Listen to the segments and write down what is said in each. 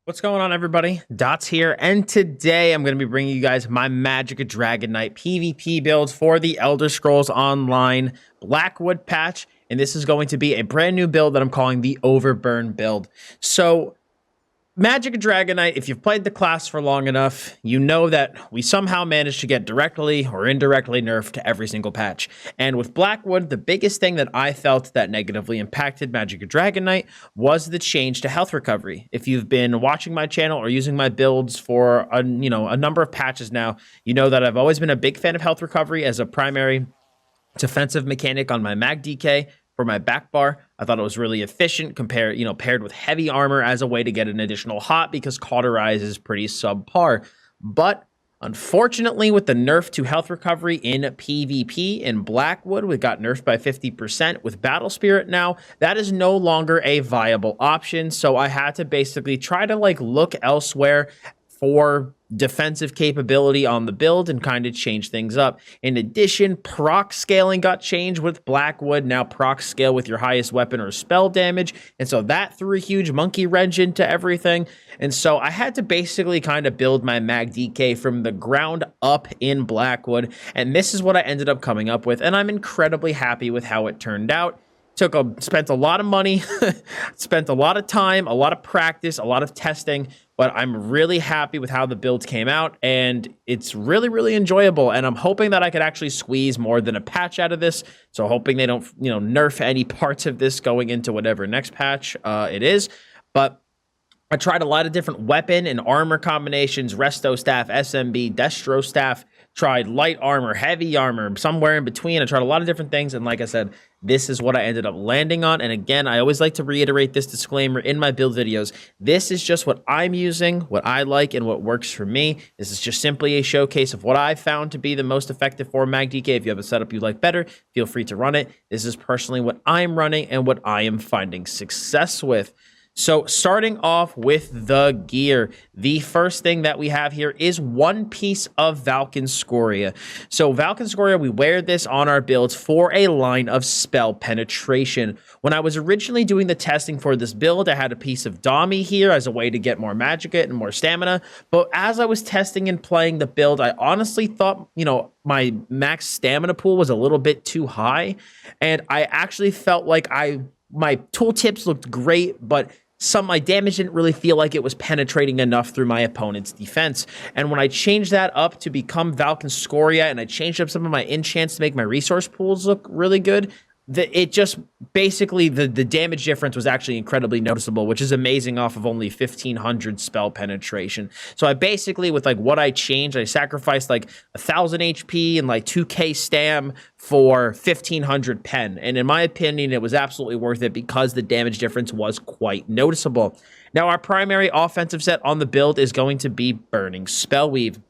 What's going on, everybody? Dots here, and today I'm going to be bringing you guys my Magicka Dragonknight PvP builds for the Elder Scrolls Online Blackwood patch, and this is going to be a brand new build that I'm calling the Overburn build. So, Magicka Dragonknight, if you've played the class for long enough, you know that we somehow managed to get directly or indirectly nerfed every single patch. And with Blackwood, the biggest thing that I felt that negatively impacted Magicka Dragonknight was the change to health recovery. If you've been watching my channel or using my builds for a number of patches now, you know that I've always been a big fan of health recovery as a primary defensive mechanic on my magDK. For my back bar, I thought it was really efficient paired with heavy armor as a way to get an additional hot because cauterize is pretty subpar. But unfortunately, with the nerf to health recovery in PvP in Blackwood, we got nerfed by 50% with Battle Spirit now. That is no longer a viable option. So I had to basically try to look elsewhere for defensive capability on the build and kind of change things up. In addition, proc scaling got changed with Blackwood. Now proc scale with your highest weapon or spell damage. And so that threw a huge monkey wrench into everything. And so I had to basically kind of build my magDK from the ground up in Blackwood. And this is what I ended up coming up with. And I'm incredibly happy with how it turned out. Spent a lot of money, spent a lot of time, a lot of practice, a lot of testing, but I'm really happy with how the builds came out, and it's really, really enjoyable, and I'm hoping that I could actually squeeze more than a patch out of this, so hoping they don't, nerf any parts of this going into whatever next patch it is, but I tried a lot of different weapon and armor combinations, Resto Staff, SMB, Destro Staff, tried light armor, heavy armor, somewhere in between. I tried a lot of different things, and like I said, this is what I ended up landing on. And again, I always like to reiterate this disclaimer in my build videos. This is just what I'm using, what I like, and what works for me. This is just simply a showcase of what I found to be the most effective for magDK. If you have a setup you like better, feel free to run it. This is personally what I'm running and what I am finding success with. So starting off with the gear, the first thing that we have here is one piece of Valken Scoria. So Valken Scoria, we wear this on our builds for a line of spell penetration. When I was originally doing the testing for this build, I had a piece of Dami here as a way to get more Magicka and more stamina. But as I was testing and playing the build, I honestly thought, my max stamina pool was a little bit too high. And I actually felt like my tooltips looked great, but my damage didn't really feel like it was penetrating enough through my opponent's defense. And when I changed that up to become Valken Scoria and I changed up some of my enchants to make my resource pools look really good, it just basically the damage difference was actually incredibly noticeable, which is amazing off of only 1500 spell penetration. So I basically, with what I changed, I sacrificed 1000 HP and 2k stam for 1500 pen. And in my opinion, it was absolutely worth it because the damage difference was quite noticeable. Now, our primary offensive set on the build is going to be Burning Spellweave.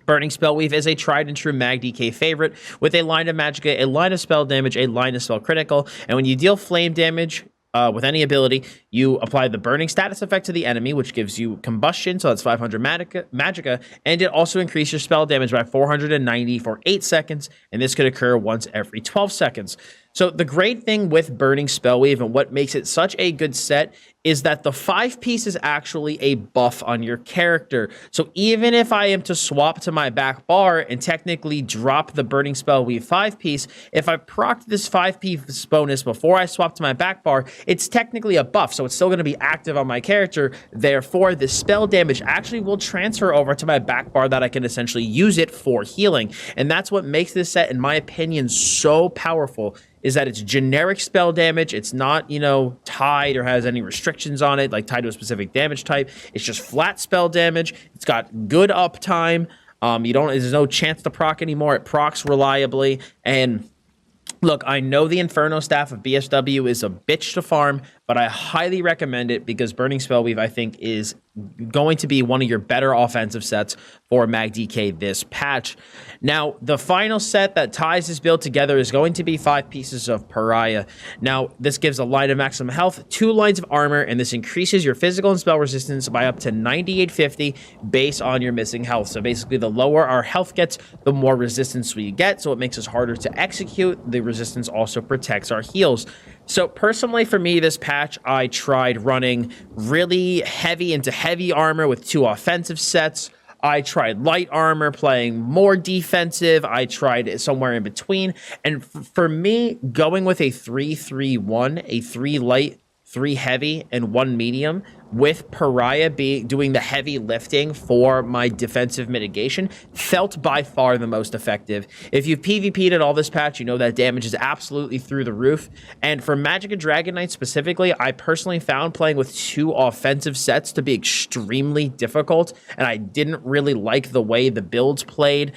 Burning Spellweave is a tried and true magDK favorite with a line of Magicka, a line of spell damage, a line of spell critical, and when you deal flame damage with any ability, you apply the burning status effect to the enemy, which gives you combustion, so that's 500 Magicka, and it also increases your spell damage by 490 for 8 seconds, and this could occur once every 12 seconds. So the great thing with Burning Spellweave and what makes it such a good set is that the 5-piece is actually a buff on your character. So even if I am to swap to my back bar and technically drop the Burning Spellweave 5-piece, if I procced this 5-piece bonus before I swap to my back bar, it's technically a buff, so it's still going to be active on my character. Therefore, the spell damage actually will transfer over to my back bar that I can essentially use it for healing. And that's what makes this set, in my opinion, so powerful, is that it's generic spell damage. It's not, tied or has any restrictions on it, tied to a specific damage type. It's just flat spell damage. It's got good uptime. There's no chance to proc anymore. It procs reliably. And look, I know the Inferno Staff of BSW is a bitch to farm, but I highly recommend it because Burning Spellweave, I think, is going to be one of your better offensive sets for magDK this patch. Now, the final set that ties this build together is going to be 5 pieces of Pariah. Now, this gives a line of maximum health, 2 lines of armor, and this increases your physical and spell resistance by up to 9850 based on your missing health. So basically, the lower our health gets, the more resistance we get, so it makes us harder to execute. The resistance also protects our heals. So personally for me, this patch, I tried running really heavy into heavy armor with 2 offensive sets. I tried light armor playing more defensive. I tried somewhere in between. And for me, going with a 3-3-1, a 3 light, 3 heavy, and 1 medium, with Pariah doing the heavy lifting for my defensive mitigation, felt by far the most effective. If you've PvP'd at all this patch, you know that damage is absolutely through the roof. And for Magicka Dragonknight specifically, I personally found playing with 2 offensive sets to be extremely difficult, and I didn't really like the way the builds played.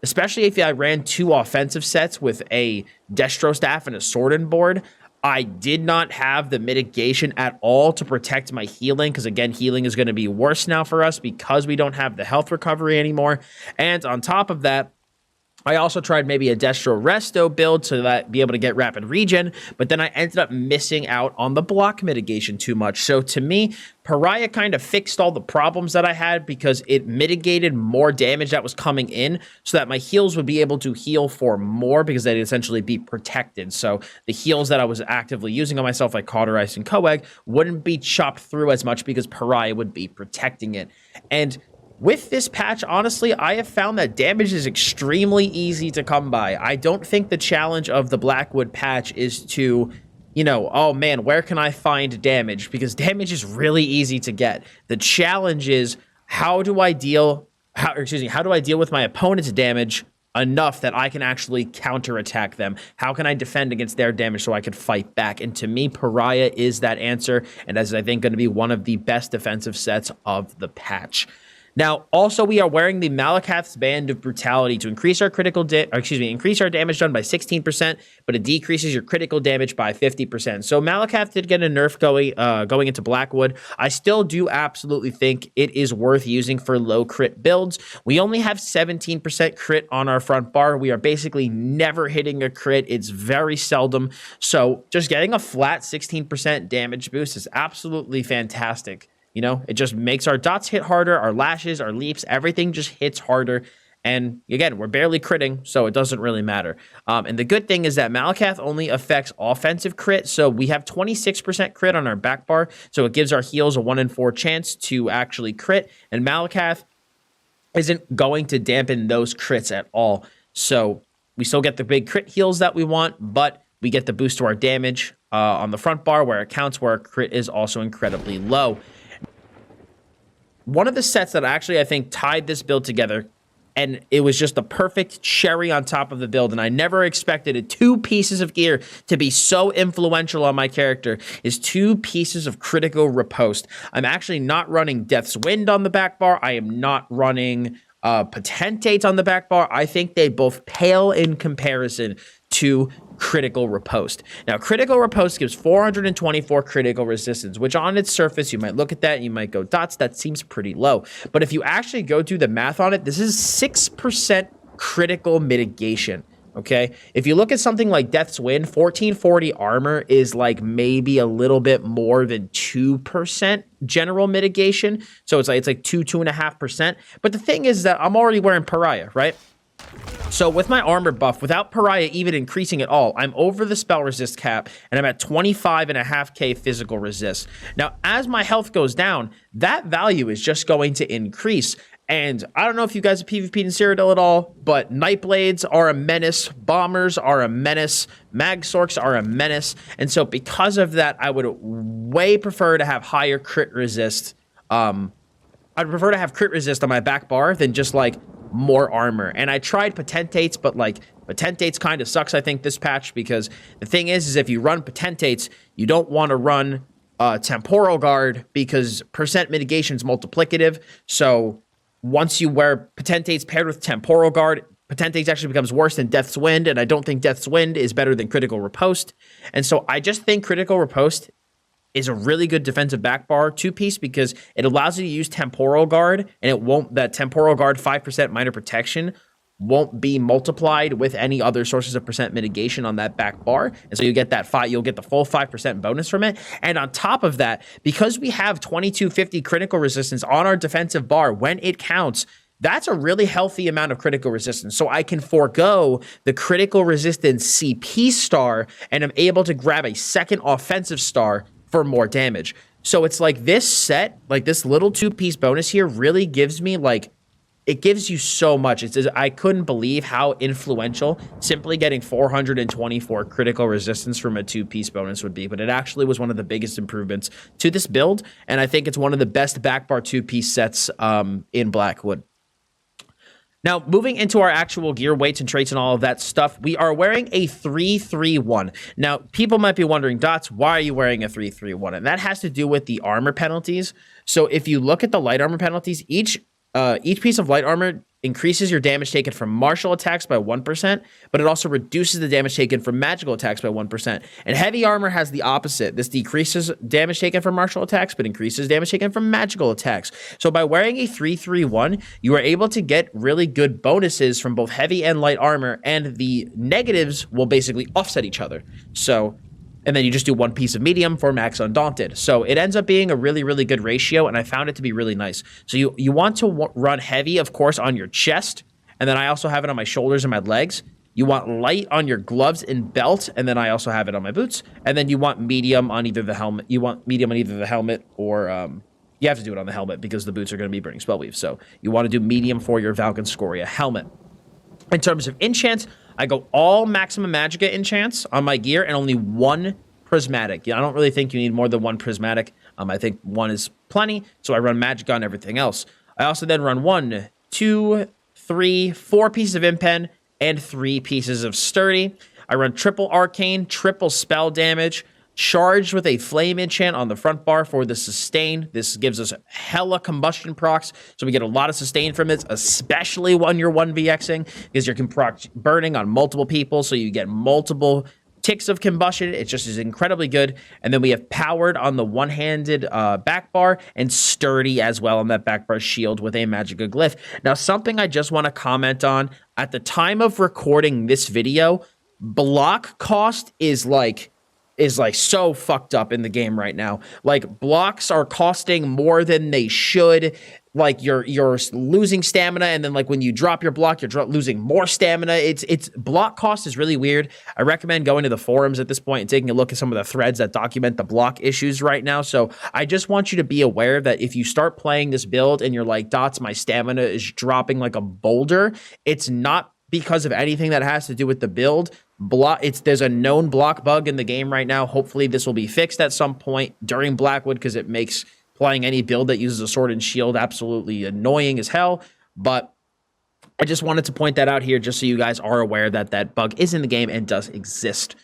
Especially if I ran 2 offensive sets with a Destro Staff and a Sword and Board. I did not have the mitigation at all to protect my healing, because again, healing is going to be worse now for us because we don't have the health recovery anymore. And on top of that, I also tried maybe a Destro Resto build so that be able to get rapid regen, but then I ended up missing out on the block mitigation too much. So to me, Pariah kind of fixed all the problems that I had because it mitigated more damage that was coming in so that my heals would be able to heal for more because they'd essentially be protected. So the heals that I was actively using on myself, like Cauterize and Coag, wouldn't be chopped through as much because Pariah would be protecting it. And with this patch, honestly, I have found that damage is extremely easy to come by. I don't think the challenge of the Blackwood patch is to, you know, oh man, where can I find damage? Because damage is really easy to get. The challenge is how do I deal with my opponent's damage enough that I can actually counterattack them? How can I defend against their damage so I can fight back? And to me, Pariah is that answer, and that's, I think, going to be one of the best defensive sets of the patch. Now, also, we are wearing the Malakath's Band of Brutality to increase our increase our damage done by 16%, but it decreases your critical damage by 50%. So Malakath did get a nerf going into Blackwood. I still do absolutely think it is worth using for low crit builds. We only have 17% crit on our front bar. We are basically never hitting a crit. It's very seldom. So just getting a flat 16% damage boost is absolutely fantastic. You know, it just makes our dots hit harder, our lashes, our leaps, everything just hits harder. And again, we're barely critting, so it doesn't really matter. And the good thing is that Malakath only affects offensive crit. So we have 26% crit on our back bar. So it gives our heals a 1 in 4 chance to actually crit. And Malakath isn't going to dampen those crits at all. So we still get the big crit heals that we want, but we get the boost to our damage on the front bar where it counts, where our crit is also incredibly low. One of the sets that actually, I think, tied this build together, and it was just the perfect cherry on top of the build, and I never expected 2 pieces of gear to be so influential on my character, is 2 pieces of critical riposte. I'm actually not running Death's Wind on the back bar. I am not running Potentates on the back bar. I think they both pale in comparison to critical riposte. Now, critical riposte gives 424 critical resistance, which on its surface, you might look at that and you might go, dots, that seems pretty low. But if you actually go do the math on it, this is 6% critical mitigation. Okay, if you look at something like Death's Wind, 1440 armor is like maybe a little bit more than 2% general mitigation. So it's like 2.5%. But the thing is that I'm already wearing Pariah, right? So with my armor buff, without Pariah even increasing at all, I'm over the spell resist cap, and I'm at 25.5k physical resist. Now, as my health goes down, that value is just going to increase. And I don't know if you guys have PvP'd in Cyrodiil at all, but Nightblades are a menace, Bombers are a menace, Magsorks are a menace, and so because of that, I would way prefer to have higher crit resist. I'd prefer to have crit resist on my back bar than just like more armor. And I tried Potentates, but like Potentates kind of sucks, I think, this patch, because the thing is if you run Potentates, you don't want to run Temporal Guard because percent mitigation is multiplicative. So once you wear Potentates paired with Temporal Guard, Potentates actually becomes worse than Death's Wind, and I don't think Death's Wind is better than Critical Riposte. And so I just think Critical Riposte is a really good defensive back bar 2-piece because it allows you to use Temporal Guard, and that Temporal Guard 5% minor protection won't be multiplied with any other sources of percent mitigation on that back bar. And so you get you'll get the full 5% bonus from it. And on top of that, because we have 2250 critical resistance on our defensive bar when it counts, that's a really healthy amount of critical resistance. So I can forego the critical resistance CP star, and I'm able to grab a second offensive star for more damage. So it's like this set, like this little 2-piece bonus here really gives me like, it gives you so much. I couldn't believe how influential simply getting 424 critical resistance from a 2-piece bonus would be, but it actually was one of the biggest improvements to this build, and I think it's one of the best backbar 2-piece sets in Blackwood. Now, moving into our actual gear weights and traits and all of that stuff, we are wearing a 3-3-1. Now, people might be wondering, Dots, why are you wearing a 3-3-1? And that has to do with the armor penalties. So if you look at the light armor penalties, each piece of light armor increases your damage taken from martial attacks by 1%, but it also reduces the damage taken from magical attacks by 1%. And heavy armor has the opposite. This decreases damage taken from martial attacks, but increases damage taken from magical attacks. So by wearing a 3-3-1, you are able to get really good bonuses from both heavy and light armor, and the negatives will basically offset each other. So, and then you just do one piece of medium for max undaunted. So it ends up being a really, really good ratio, and I found it to be really nice. So you want to run heavy, of course, on your chest, and then I also have it on my shoulders and my legs. You want light on your gloves and belt, and then I also have it on my boots. And then you want medium on either the helmet. You want medium on either the helmet or you have to do it on the helmet because the boots are going to be burning spellweave. So you want to do medium for your Valken Scoria helmet. In terms of enchants, I go all maximum magicka enchants on my gear and only one prismatic. I don't really think you need more than one prismatic. I think one is plenty, so I run magicka on everything else. I also then run 1, 2, 3, 4 pieces of impen and 3 pieces of sturdy. I run triple arcane, triple spell damage, charged with a flame enchant on the front bar for the sustain. This gives us hella combustion procs, so we get a lot of sustain from it, especially when you're 1vxing, because you can proc burning on multiple people, so you get multiple ticks of combustion. It just is incredibly good. And then we have powered on the one-handed back bar and sturdy as well on that back bar shield with a magicka glyph. Now, something I just want to comment on, at the time of recording this video, block cost is like so fucked up in the game right now. Like, blocks are costing more than they should. Like, you're losing stamina, and then like when you drop your block, you're losing more stamina. It's block cost is really weird. I recommend going to the forums at this point and taking a look at some of the threads that document the block issues right now. So I just want you to be aware that if you start playing this build and you're like, Dots, my stamina is dropping like a boulder, it's not because of anything that has to do with the build. There's a known block bug in the game right now. Hopefully this will be fixed at some point during Blackwood, because it makes playing any build that uses a sword and shield absolutely annoying as hell. But I just wanted to point that out here just so you guys are aware that that bug is in the game and does exist.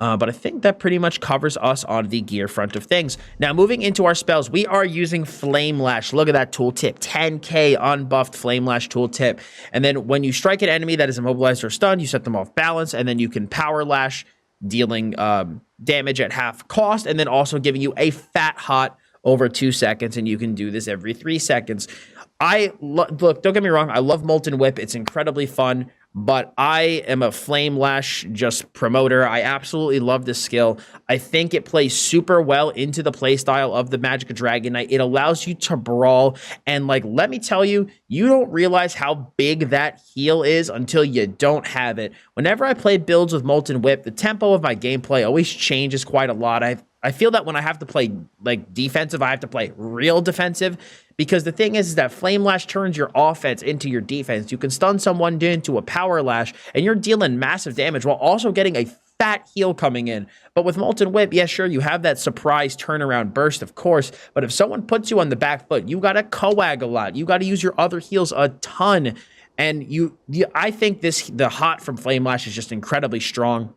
But I think that pretty much covers us on the gear front of things. Now, moving into our spells, we are using Flame Lash. Look at that tooltip, 10k unbuffed Flame Lash tooltip. And then when you strike an enemy that is immobilized or stunned, you set them off balance, and then you can Power Lash, dealing damage at half cost, and then also giving you a fat hot over 2 seconds, and you can do this every 3 seconds. Look, don't get me wrong, I love Molten Whip. It's incredibly fun, but I am a Flame Lash just promoter. I absolutely love this skill. I think it plays super well into the playstyle of the Magicka Dragonknight. It allows you to brawl, and like, let me tell you, you don't realize how big that heal is until you don't have it. Whenever I play builds with Molten Whip, the tempo of my gameplay always changes quite a lot. I feel that when I have to play like defensive, I have to play real defensive, because the thing is that Flame Lash turns your offense into your defense. You can stun someone into a Power Lash, and you're dealing massive damage while also getting a fat heal coming in. But with Molten Whip, yeah, sure, you have that surprise turnaround burst, of course, but if someone puts you on the back foot, you got to coag a lot. You got to use your other heals a ton. And I think the hot from Flame Lash is just incredibly strong.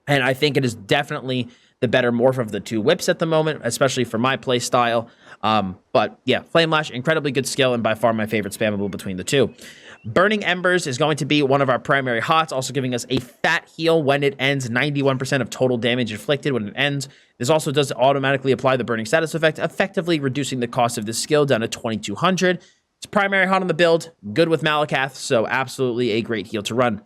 And I think it is definitely the better morph of the two whips at the moment, especially for my play style. But yeah, Flame Lash, incredibly good skill, and by far my favorite spammable between the two. Burning Embers is going to be one of our primary hots, also giving us a fat heal when it ends, 91% of total damage inflicted when it ends. This also does automatically apply the burning status effect, effectively reducing the cost of this skill down to 2200. It's primary hot on the build, good with Malakath, so absolutely a great heal to run.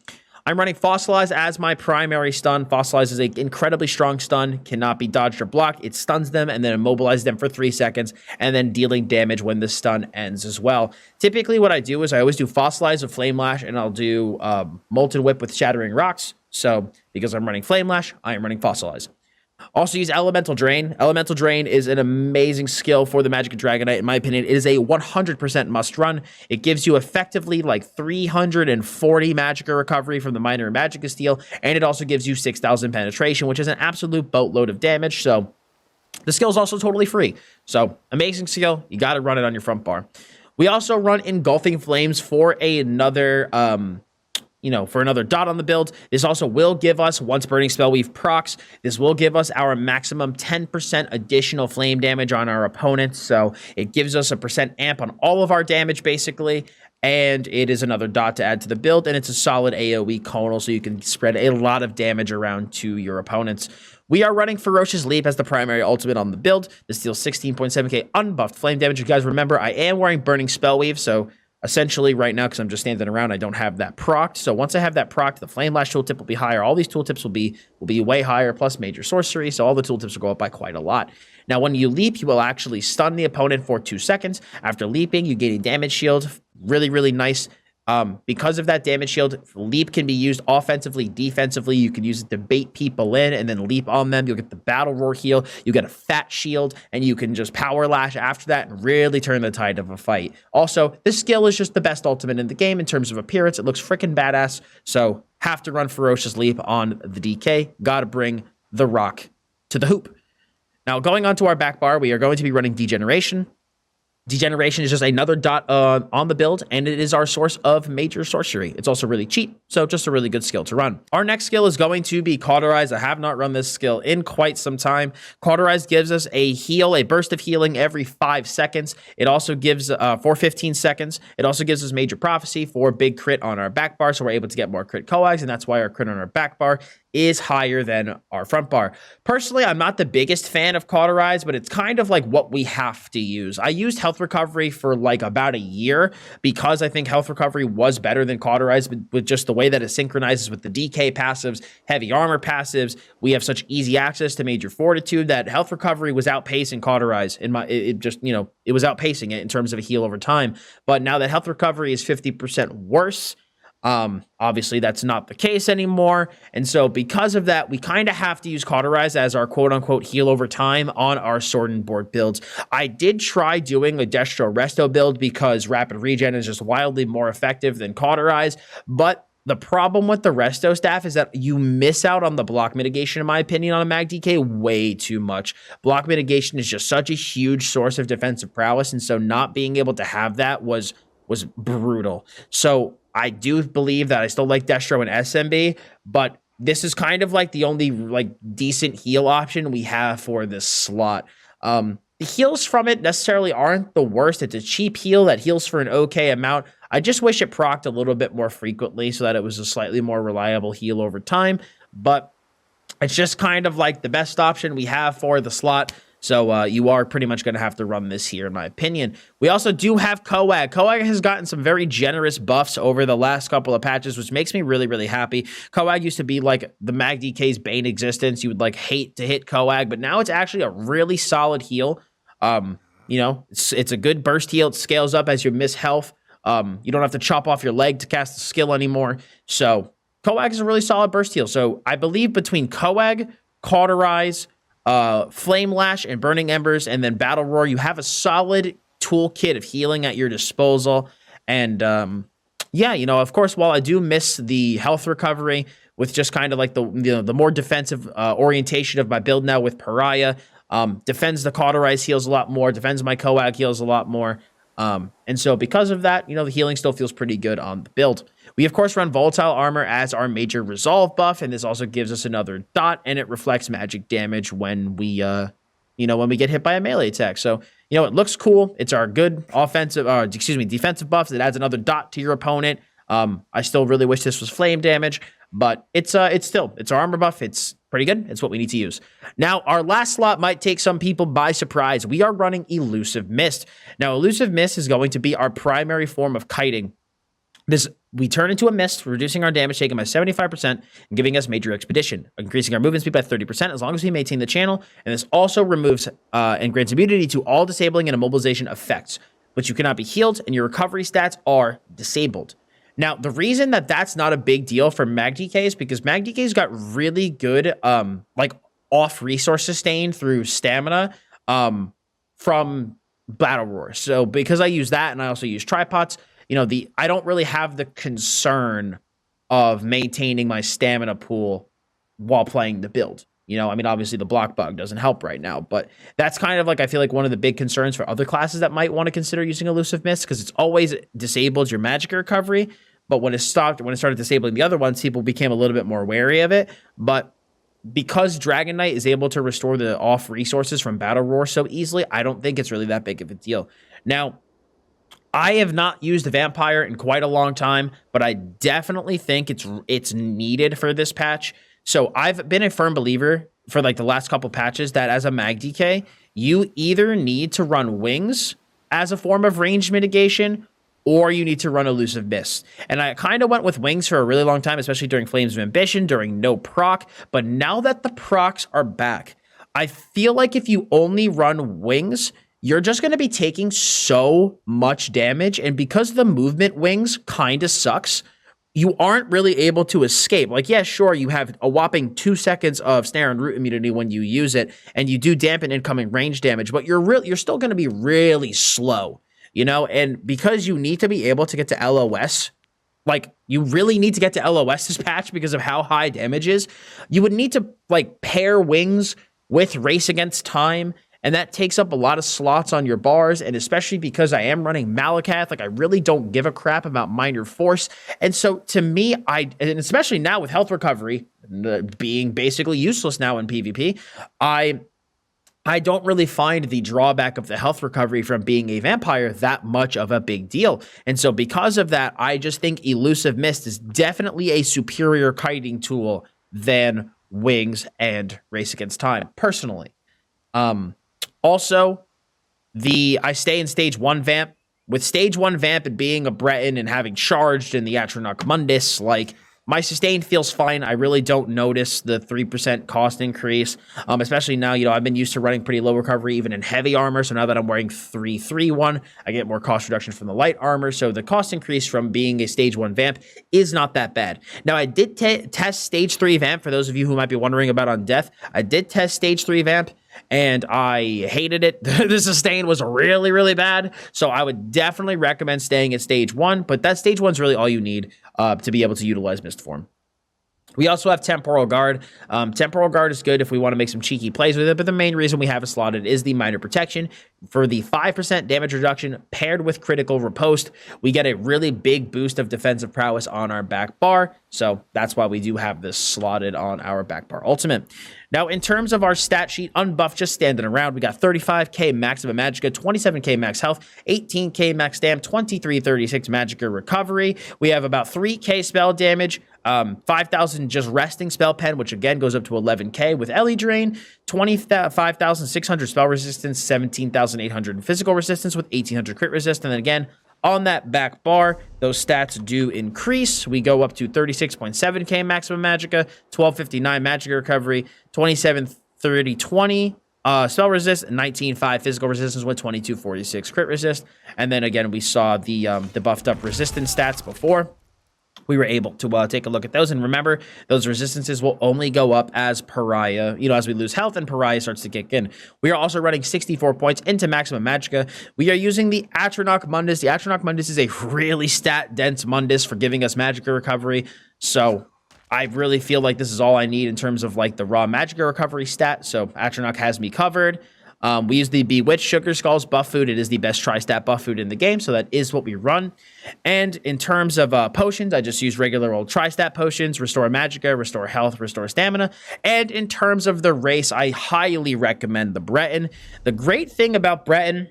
I'm running Fossilize as my primary stun. Fossilize is an incredibly strong stun, cannot be dodged or blocked. It stuns them and then immobilizes them for 3 seconds, and then dealing damage when the stun ends as well. Typically, what I do is I always do Fossilize with Flame Lash, and I'll do Molten Whip with Shattering Rocks. So, because I'm running Flame Lash, I am running Fossilize. Also use Elemental Drain. Elemental Drain is an amazing skill for the Magicka Dragonknight. In my opinion, it is a 100% must run. It gives you effectively like 340 Magicka recovery from the Minor and Magicka Steel, and it also gives you 6,000 penetration, which is an absolute boatload of damage. So the skill is also totally free. So amazing skill. You got to run it on your front bar. We also run Engulfing Flames for another for another dot on the build. This also will give us, once Burning Spell Weave procs, this will give us our maximum 10% additional flame damage on our opponents. So it gives us a percent amp on all of our damage, basically. And it is another dot to add to the build, and it's a solid AoE conal, so you can spread a lot of damage around to your opponents. We are running Ferocious Leap as the primary ultimate on the build. This deals 16.7k unbuffed flame damage. You guys remember, I am wearing Burning Spell Weave, so essentially, right now, because I'm just standing around, I don't have that procced. So once I have that procced, the Flame Lash tooltip will be higher. All these tooltips will be way higher, plus Major Sorcery, so all the tooltips will go up by quite a lot. Now, when you leap, you will actually stun the opponent for 2 seconds. After leaping, you gain a damage shield. Really, really nice. Because of that damage shield, leap can be used offensively, defensively. You can use it to bait people in and then leap on them. You'll get the battle roar heal. You get a fat shield, and you can just power lash after that and really turn the tide of a fight. Also, this skill is just the best ultimate in the game in terms of appearance. It looks freaking badass. So have to run Ferocious Leap on the DK. Gotta bring the rock to the hoop. Now, going on to our back bar, we are going to be running Degeneration. Degeneration is just another dot on the build, and it is our source of Major Sorcery. It's also really cheap, so just a really good skill to run. Our next skill is going to be Cauterize. I have not run this skill in quite some time. Cauterize gives us a heal, a burst of healing every 5 seconds. It also gives, for 15 seconds, it also gives us Major Prophecy for big crit on our back bar, so we're able to get more crit coags, and that's why our crit on our back bar is higher than our front bar. Personally, I'm not the biggest fan of Cauterize, but it's kind of like what we have to use. I used Health Recovery for like about a year because I think Health Recovery was better than Cauterize, but with just the way that it synchronizes with the DK passives, heavy armor passives, we have such easy access to Major Fortitude that Health Recovery was outpacing Cauterize. It was outpacing it in terms of a heal over time. But now that Health Recovery is 50% worse, obviously that's not the case anymore, and so because of that, we kind of have to use Cauterize as our quote-unquote heal over time on our Sword and Board builds. I did try doing a Destro Resto build because Rapid Regen is just wildly more effective than Cauterize, but the problem with the Resto staff is that you miss out on the block mitigation, in my opinion, on a magDK way too much. Block mitigation is just such a huge source of defensive prowess, and so not being able to have that was brutal. So I do believe that I still like Destro and SMB, but this is kind of like the only like decent heal option we have for this slot. The heals from it necessarily aren't the worst. It's a cheap heal that heals for an okay amount. I just wish it procced a little bit more frequently so that it was a slightly more reliable heal over time, but it's just kind of like the best option we have for the slot. So you are pretty much going to have to run this here, in my opinion. We also do have Coag. Coag has gotten some very generous buffs over the last couple of patches, which makes me really, really happy. Coag used to be like the magDK's bane existence. You would like hate to hit Coag, but now it's actually a really solid heal. It's a good burst heal. It scales up as you miss health. You don't have to chop off your leg to cast the skill anymore. So Coag is a really solid burst heal. So I believe between Coag, Cauterize, Flame Lash, and Burning Embers, and then Battle Roar, you have a solid toolkit of healing at your disposal. And of course, while I do miss the health recovery with just kind of like the more defensive orientation of my build now with Pariah, defends the Cauterize heals a lot more, defends my Coag heals a lot more. And so because of that, the healing still feels pretty good on the build. We, of course, run Volatile Armor as our major resolve buff, and this also gives us another dot, and it reflects magic damage when we get hit by a melee attack. So, it looks cool. It's our good defensive buff. It adds another dot to your opponent. I still really wish this was flame damage, but it's our armor buff. It's pretty good. It's what we need to use. Now, our last slot might take some people by surprise. We are running Elusive Mist. Now, Elusive Mist is going to be our primary form of kiting. We turn into a mist, reducing our damage taken by 75% and giving us major expedition, increasing our movement speed by 30% as long as we maintain the channel. And this also removes and grants immunity to all disabling and immobilization effects, but you cannot be healed and your recovery stats are disabled. Now, the reason that that's not a big deal for magDK is because magDK's got really good like off resource sustain through stamina from Battle Roar. So because I use that and I also use tripods, you know, I don't really have the concern of maintaining my stamina pool while playing the build. You know, I mean, obviously the block bug doesn't help right now, but that's kind of like, I feel like one of the big concerns for other classes that might want to consider using Elusive Mist, because it's always disabled your Magicka recovery. But when it started disabling the other ones, people became a little bit more wary of it. But because Dragonknight is able to restore the off resources from Battle Roar so easily, I don't think it's really that big of a deal. Now, I have not used the Vampire in quite a long time, but I definitely think it's needed for this patch. So I've been a firm believer for like the last couple patches that as a magDK, you either need to run Wings as a form of range mitigation, or you need to run Elusive Mist. And I kind of went with Wings for a really long time, especially during Flames of Ambition, during no proc. But now that the procs are back, I feel like if you only run Wings, you're just going to be taking so much damage. And because the movement Wings kind of sucks, you aren't really able to escape. Like, yeah, sure, you have a whopping 2 seconds of snare and root immunity when you use it, and you do dampen incoming range damage, but you're still going to be really slow, you know? And because you need to be able to get to LOS, like, you really need to get to LOS this patch because of how high damage is, you would need to, like, pair Wings with Race Against Time, and that takes up a lot of slots on your bars, and especially because I am running Malakath, like, I really don't give a crap about Minor Force. And so, to me, and especially now with health recovery being basically useless now in PvP, I don't really find the drawback of the health recovery from being a vampire that much of a big deal. And so, because of that, I just think Elusive Mist is definitely a superior kiting tool than Wings and Race Against Time, personally. Also, I stay in stage 1 vamp. With stage 1 vamp and being a Breton and having charged in the Atronach Mundus, like, my sustain feels fine. I really don't notice the 3% cost increase, especially now, you know, I've been used to running pretty low recovery even in heavy armor, so now that I'm wearing 3-3-1, I get more cost reduction from the light armor, so the cost increase from being a stage 1 vamp is not that bad. Now, I did test stage 3 vamp, for those of you who might be wondering about on death. I did test stage 3 vamp, and I hated it. The sustain was really, really bad, so I would definitely recommend staying at stage 1, but that stage 1 is really all you need to be able to utilize Mist Form. We also have Temporal Guard. Temporal Guard is good if we want to make some cheeky plays with it, but the main reason we have it slotted is the Minor Protection. For the 5% damage reduction paired with critical riposte, we get a really big boost of defensive prowess on our back bar, so that's why we do have this slotted on our back bar ultimate. Now, in terms of our stat sheet, unbuffed, just standing around, we got 35k maximum magicka, 27k max health, 18k max stam, 2336 magicka recovery. We have about 3k spell damage, 5,000 just resting spell pen, which again goes up to 11k with Ellie Drain, 25,600 spell resistance, 17,800 physical resistance with 1,800 crit resist, and then again, on that back bar, those stats do increase. We go up to 36.7k maximum magicka, 1259 magicka recovery, 273020 spell resist, 19.5 physical resistance with 2246 crit resist. And then again, we saw the buffed up resistance stats before. We were able to take a look at those. And remember, those resistances will only go up as Pariah, you know, as we lose health and Pariah starts to kick in. We are also running 64 points into maximum magicka. We are using the Atronach Mundus. The Atronach Mundus is a really stat-dense Mundus for giving us magicka recovery. So I really feel like this is all I need in terms of like the raw magicka recovery stat. So Atronach has me covered. We use the Bewitched Sugar Skulls buff food. It is the best tri-stat buff food in the game, so that is what we run. And in terms of potions, I just use regular old tri-stat potions, restore magicka, restore health, restore stamina. And in terms of the race, I highly recommend the Breton. The great thing about Breton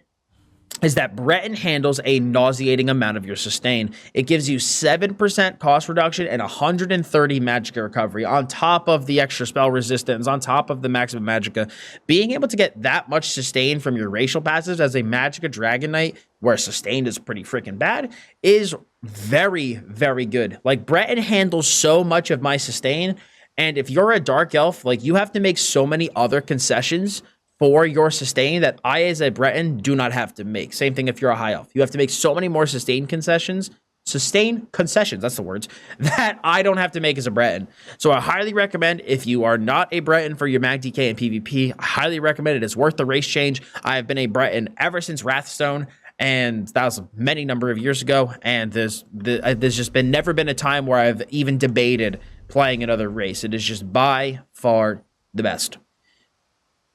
is that Breton handles a nauseating amount of your sustain. It gives you 7% cost reduction and 130 magicka recovery on top of the extra spell resistance, on top of the maximum magicka. Being able to get that much sustain from your racial passives as a Magicka Dragonknight, where sustain is pretty freaking bad, is very, very good. Like, Breton handles so much of my sustain, and if you're a Dark Elf, like, you have to make so many other concessions for your sustain that I, as a Breton, do not have to make. Same thing if you're a High Elf. You have to make so many more sustain concessions, that's the words, that I don't have to make as a Breton. So I highly recommend, if you are not a Breton for your magDK and PvP, I highly recommend it. It's worth the race change. I have been a Breton ever since Wrathstone, and that was many number of years ago, and there's just never been a time where I've even debated playing another race. It is just by far the best.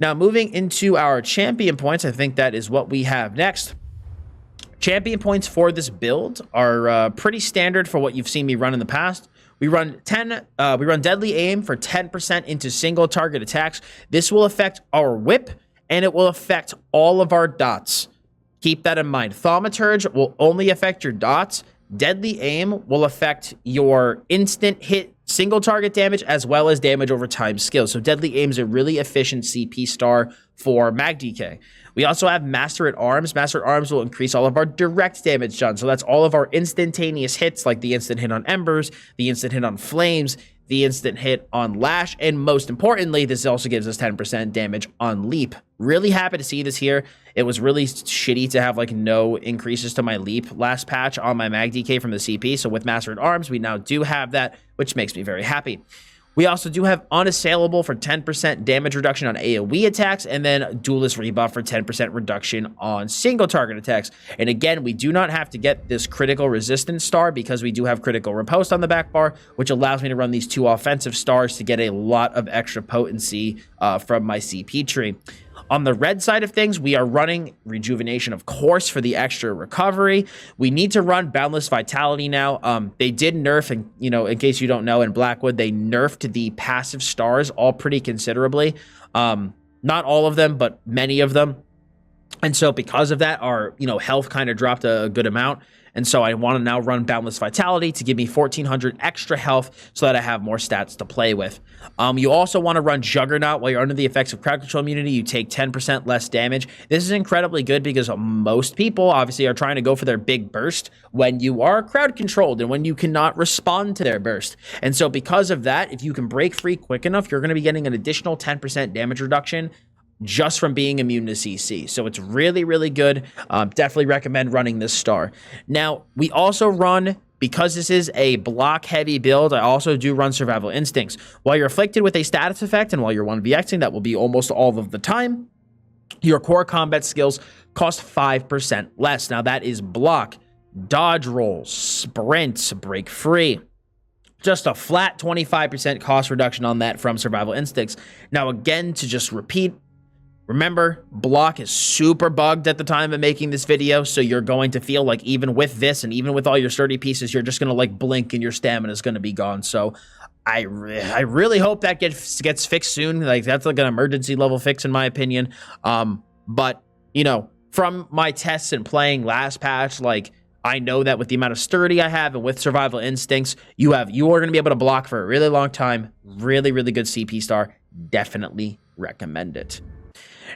Now, moving into our champion points, I think that is what we have next. Champion points for this build are pretty standard for what you've seen me run in the past. We run Deadly Aim for 10% into single target attacks. This will affect our whip, and it will affect all of our dots. Keep that in mind. Thaumaturge will only affect your dots. Deadly Aim will affect your instant hit single target damage as well as damage over time skills. So Deadly Aim is a really efficient CP star for magDK. We also have Master at Arms. Master at Arms will increase all of our direct damage done. So that's all of our instantaneous hits, like the instant hit on Embers, the instant hit on Flames, the instant hit on Lash, and most importantly, this also gives us 10% damage on Leap. Really happy to see this here. It was really shitty to have like no increases to my Leap last patch on my magDK from the CP, so with Master at Arms, we now do have that, which makes me very happy. We also do have Unassailable for 10% damage reduction on AoE attacks, and then Duelist Rebuff for 10% reduction on single target attacks. And again, we do not have to get this critical resistance star because we do have critical riposte on the back bar, which allows me to run these 2 offensive stars to get a lot of extra potency from my CP tree. On the red side of things, we are running Rejuvenation, of course, for the extra recovery. We need to run Boundless Vitality now. They did nerf, and in case you don't know, in Blackwood, they nerfed the passive stars all pretty considerably. Not all of them, but many of them. And so because of that, our health kind of dropped a good amount. And so I want to now run Boundless Vitality to give me 1,400 extra health so that I have more stats to play with. You also want to run Juggernaut. While you're under the effects of crowd control immunity, you take 10% less damage. This is incredibly good because most people obviously are trying to go for their big burst when you are crowd controlled and when you cannot respond to their burst. And so because of that, if you can break free quick enough, you're going to be getting an additional 10% damage reduction just from being immune to CC. So it's really, really good. Definitely recommend running this star. Now, we also run, because this is a block-heavy build, I also do run Survival Instincts. While you're afflicted with a status effect, and while you're 1vxing, that will be almost all of the time, your core combat skills cost 5% less. Now, that is block, dodge roll, sprint, break free. Just a flat 25% cost reduction on that from Survival Instincts. Now, again, to just repeat, remember, block is super bugged at the time of making this video, so you're going to feel like even with this and even with all your sturdy pieces, you're just going to like blink and your stamina is going to be gone. So I really hope that gets fixed soon. Like, that's like an emergency level fix in my opinion. But from my tests and playing last patch, like, I know that with the amount of sturdy I have and with Survival Instincts, you are going to be able to block for a really long time. Really, really good CP star. Definitely recommend it.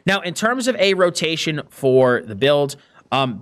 Now, in terms of a rotation for the build,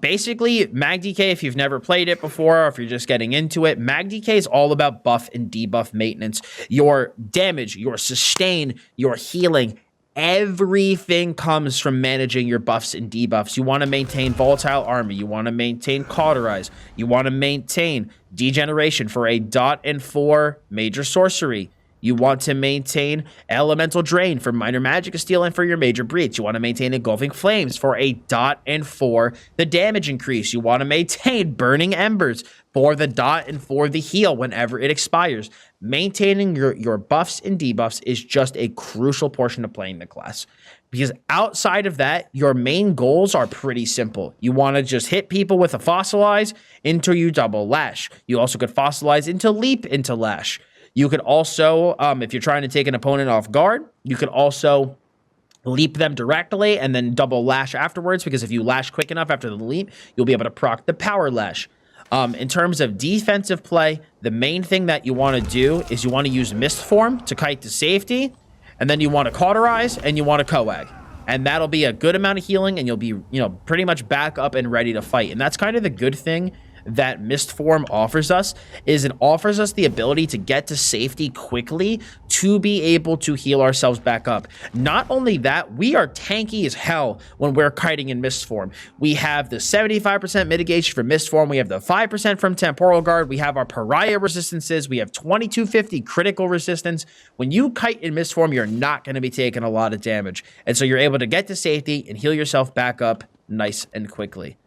basically, magDK, if you've never played it before, or if you're just getting into it, magDK is all about buff and debuff maintenance. Your damage, your sustain, your healing, everything comes from managing your buffs and debuffs. You want to maintain Volatile Armor. You want to maintain Cauterize. You want to maintain Degeneration for a dot and 4 major sorcery. You want to maintain Elemental Drain for minor Magicka Steal and for your major breach. You want to maintain Engulfing Flames for a dot and 4 the damage increase. You want to maintain Burning Embers for the dot and 4 the heal whenever it expires. Maintaining your buffs and debuffs is just a crucial portion of playing the class. Because outside of that, your main goals are pretty simple. You want to just hit people with a Fossilize until you double Lash. You also could Fossilize into Leap into Lash. You could also, if you're trying to take an opponent off guard, you could also leap them directly and then double lash afterwards, because if you lash quick enough after the leap, you'll be able to proc the power lash. In terms of defensive play, the main thing that you want to do is you want to use Mist Form to kite to safety, and then you want to cauterize and you want to coag. And that'll be a good amount of healing, and you'll be, pretty much back up and ready to fight. And that's kind of the good thing that Mist Form offers us, is it offers us the ability to get to safety quickly to be able to heal ourselves back up. Not only that, we are tanky as hell when we're kiting in Mist Form. We have the 75% mitigation from Mist Form, we have the 5% from Temporal Guard, we have our pariah resistances, we have 2250 critical resistance. When you kite in Mist Form, you're not going to be taking a lot of damage, and so you're able to get to safety and heal yourself back up nice and quickly.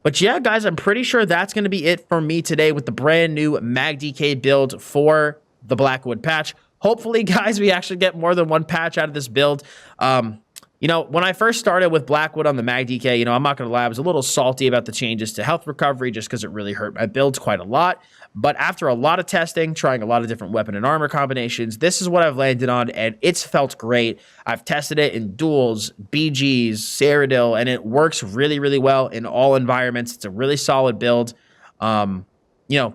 But yeah, guys, I'm pretty sure that's going to be it for me today with the brand new magDK build for the Blackwood patch. Hopefully, guys, we actually get more than one patch out of this build. When I first started with Blackwood on the magDK, I'm not going to lie, I was a little salty about the changes to health recovery just because it really hurt my builds quite a lot. But after a lot of testing, trying a lot of different weapon and armor combinations, this is what I've landed on, and it's felt great. I've tested it in duels, BGs, Cyrodiil, and it works really, really well in all environments. It's a really solid build.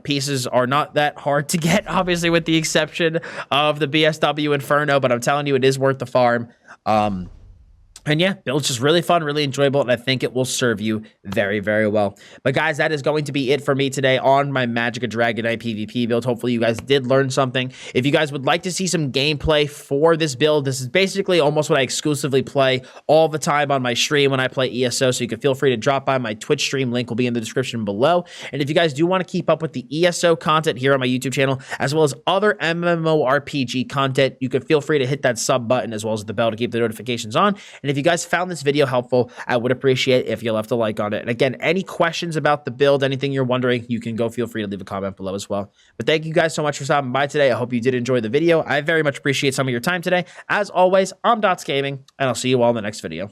Pieces are not that hard to get, obviously, with the exception of the BSW Inferno, but I'm telling you, it is worth the farm. And yeah, build's just really fun, really enjoyable, and I think it will serve you very, very well. But guys, that is going to be it for me today on my Magicka Dragonknight PvP build. Hopefully you guys did learn something. If you guys would like to see some gameplay for this build, this is basically almost what I exclusively play all the time on my stream when I play ESO, so you can feel free to drop by my Twitch stream. Link will be in the description below. And if you guys do want to keep up with the ESO content here on my YouTube channel, as well as other MMORPG content, you can feel free to hit that sub button as well as the bell to keep the notifications on. And if you guys found this video helpful, I would appreciate if you left a like on it. And again, any questions about the build, anything you're wondering, you can feel free to leave a comment below as well. But thank you guys so much for stopping by today. I hope you did enjoy the video. I very much appreciate some of your time today. As always, I'm Dots Gaming, and I'll see you all in the next video.